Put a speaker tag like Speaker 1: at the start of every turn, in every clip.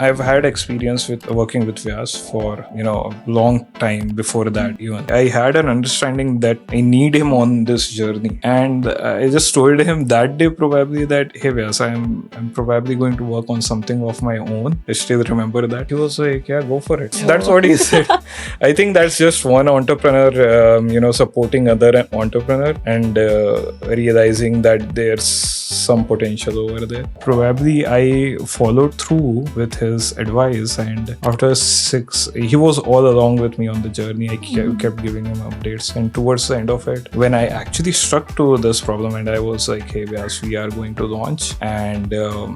Speaker 1: I've had experience with working with Vyas for, a long time before that even. I had an understanding that I need him on this journey. And I just told him that day probably that, hey Vyas, I'm probably going to work on something of my own. I still remember that. He was like, yeah, go for it. That's what he said. I think that's just one entrepreneur, supporting other entrepreneur and realizing that there's some potential over there. Probably I followed through with his advice, and after 6, he was all along with me on the journey. I kept giving him updates, and towards the end of it, when I actually struck to this problem and I was like, hey Vyas, we are going to launch, and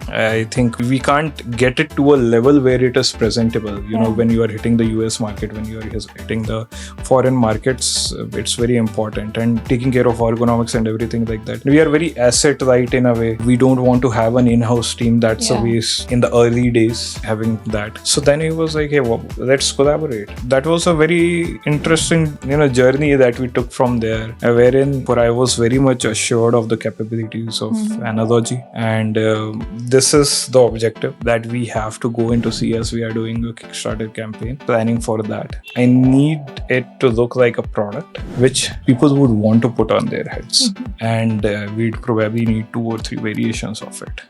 Speaker 1: I think we can't get it to a level where it is presentable. When you are hitting the US market, when you are hitting the foreign markets, it's very important, and taking care of ergonomics and everything like that. We are very asset right in a way. We don't want to have an in-house team. That's a waste in the early days having that. So then he was like, hey, let's collaborate. That was a very interesting journey that we took from there, wherein I was very much assured of the capabilities of analogy, and this is the objective that we have to go into CS. We are doing a Kickstarter campaign, planning for that. I need it to look like a product which people would want to put on their heads, and we'd probably need 2 or 3 variations of it.